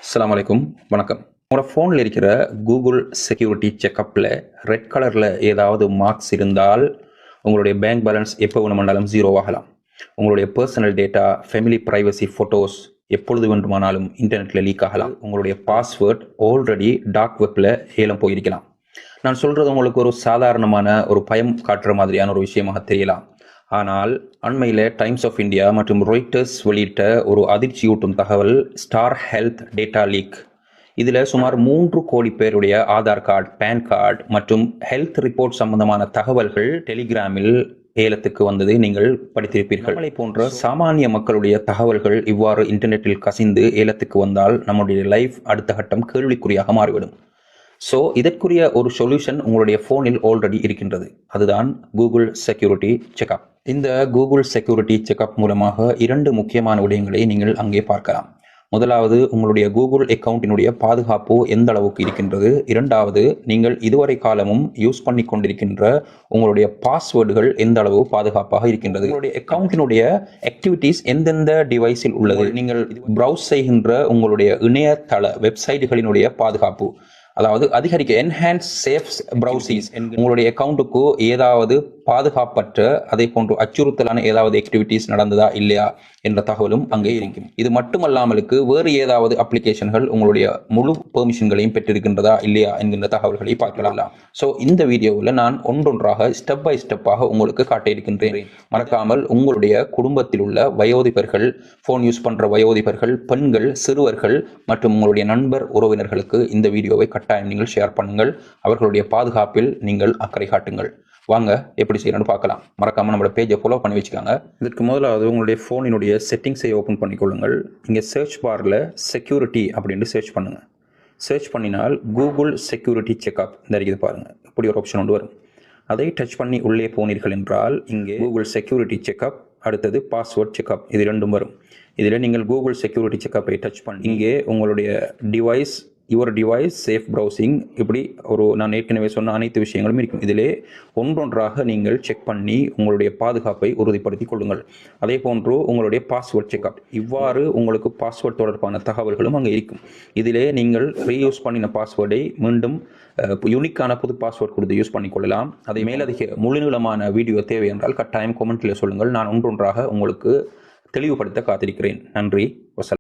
அஸ்ஸலாமு அலைக்கும். வணக்கம். உங்களோட ஃபோனில் இருக்கிற கூகுள் செக்யூரிட்டி செக்கப்பில் ரெட் கலரில் ஏதாவது மார்க்ஸ் இருந்தால் உங்களுடைய பேங்க் பேலன்ஸ் எப்போ வேணுமானாலும் ஜீரோ ஆகலாம். உங்களுடைய personal data, family privacy photos எப்பொழுது வேண்டுமானாலும் இன்டர்நெட்டில் லீக் ஆகலாம். உங்களுடைய பாஸ்வேர்ட் ஆல்ரெடி டார்க் வெப்பில் ஏலம் போயிருக்கலாம். நான் சொல்கிறது உங்களுக்கு ஒரு சாதாரணமான ஒரு பயம் காட்டுற மாதிரியான ஒரு விஷயமாக தெரியலாம். ஆனால் அண்மையில் டைம்ஸ் ஆஃப் இந்தியா மற்றும் ராய்ட்டர்ஸ் வெளியிட்ட ஒரு அதிர்ச்சியூட்டும் தகவல் ஸ்டார் ஹெல்த் டேட்டா லீக். இதில் சுமார் 3 கோடி பேருடைய ஆதார் கார்டு, பேன் கார்டு மற்றும் ஹெல்த் ரிப்போர்ட் சம்பந்தமான தகவல்கள் டெலிகிராமில் ஏலத்துக்கு வந்தது நீங்கள் படித்திருப்பீர்கள். நம்மளை போன்ற சாமானிய மக்களுடைய தகவல்கள் இவ்வாறு இன்டர்நெட்டில் கசிந்து ஏலத்துக்கு வந்தால் நம்முடைய லைஃப் அடுத்த கட்டம் கேள்விக்குறியாக மாறிவிடும். ஸோ இதற்குரிய ஒரு சொல்யூஷன் உங்களுடைய ஃபோனில் ஆல்ரெடி இருக்கின்றது. அதுதான் கூகுள் செக்யூரிட்டி செக்அப். இந்த கூகுள் செக்யூரிட்டி செக்அப் மூலமாக 2 முக்கியமான விடயங்களை நீங்கள் அங்கே பார்க்கலாம். முதலாவது, உங்களுடைய கூகுள் அக்கௌண்டினுடைய பாதுகாப்பு எந்த அளவுக்கு இருக்கின்றது. இரண்டாவது, நீங்கள் இதுவரை காலமும் யூஸ் பண்ணி கொண்டிருக்கின்ற உங்களுடைய பாஸ்வேர்டுகள் எந்த அளவு பாதுகாப்பாக இருக்கின்றது. உங்களுடைய அக்கௌண்டினுடைய ஆக்டிவிட்டீஸ் எந்தெந்த டிவைஸில் உள்ளது. நீங்கள் ப்ரௌஸ் செய்கின்ற உங்களுடைய இணையதள வெப்சைட்டுகளினுடைய பாதுகாப்பு, அதாவது அதிகரிக்க என்ஹான்ஸ் சேஃப் ப்ரௌசிஸ். உங்களுடைய அக்கௌண்ட்டுக்கு ஏதாவது பாதுகாப்பற்ற அதே போன்று அச்சுறுத்தலான ஏதாவது ஆக்டிவிட்டீஸ் நடந்ததா இல்லையா என்ற தகவலும் அங்கே இருக்கும். இது மட்டுமல்லாமலுக்கு வேறு ஏதாவது அப்ளிகேஷன்கள் உங்களுடைய முழு பெர்மிஷன்களையும் பெற்றிருக்கின்றதா இல்லையா என்கின்ற தகவல்களை பார்க்கலாம். ஸோ இந்த வீடியோவில் நான் ஒன்றொன்றாக ஸ்டெப் பை ஸ்டெப்பாக உங்களுக்கு காட்டியிருக்கின்றேன். மறக்காமல் உங்களுடைய குடும்பத்தில் உள்ள வயோதிபர்கள், ஃபோன் யூஸ் பண்ணுற வயோதிபர்கள், பெண்கள், சிறுவர்கள் மற்றும் உங்களுடைய நண்பர் உறவினர்களுக்கு இந்த வீடியோவை கட்டாயம் நீங்கள் ஷேர் பண்ணுங்கள். அவர்களுடைய பாதுகாப்பில் நீங்கள் அக்கறை காட்டுங்கள். வாங்க எப்படி செய்யணும்னு பார்க்கலாம். மறக்காமல் நம்மளோட பேஜை ஃபாலோ பண்ணி வச்சுக்காங்க. இதற்கு முதலாவது உங்களுடைய ஃபோனினுடைய செட்டிங்ஸை ஓப்பன் பண்ணிக்கொள்ளுங்கள். இங்கே சர்ச் பாரில் செக்யூரிட்டி அப்படின்னு சர்ச் பண்ணுங்கள். சர்ச் பண்ணினால் கூகுள் செக்யூரிட்டி செக்அப் இந்த இருக்குது பாருங்கள், இப்படி ஒரு ஆப்ஷன் ஒன்று வரும். அதை டச் பண்ணி உள்ளே போனீர்கள் என்றால் இங்கே கூகுள் செக்யூரிட்டி செக்அப், அடுத்தது பாஸ்வேர்ட் செக்அப், இது ரெண்டும் வரும். இதில் நீங்கள் கூகுள் செக்யூரிட்டி செக்அப்பை டச் பண்ணி இங்கே உங்களுடைய device, your device, safe browsing, இப்படி ஒரு நான் ஏற்கனவே சொன்ன அனைத்து விஷயங்களும் இருக்கும். இதிலே ஒன்றொன்றாக நீங்கள் செக் பண்ணி உங்களுடைய பாதுகாப்பை உறுதிப்படுத்தி கொள்ளுங்கள். அதே போன்று உங்களுடைய பாஸ்வேர்ட் செக்அப், இவ்வாறு உங்களுக்கு பாஸ்வேர்ட் தொடர்பான தகவல்களும் அங்கே இருக்கும். இதிலே நீங்கள் ரீயூஸ் பண்ணின பாஸ்வேர்டை மீண்டும் யூனிக்கான புது பாஸ்வேர்ட் கொடுத்து யூஸ் பண்ணிக்கொள்ளலாம். அதை மேலதிக முழுநீளமான வீடியோ தேவை என்றால் கட்டாயம் கமெண்ட்டில் சொல்லுங்கள். நான் ஒன்றொன்றாக உங்களுக்கு தெளிவுபடுத்த காத்திருக்கிறேன். நன்றி. வசலாம்.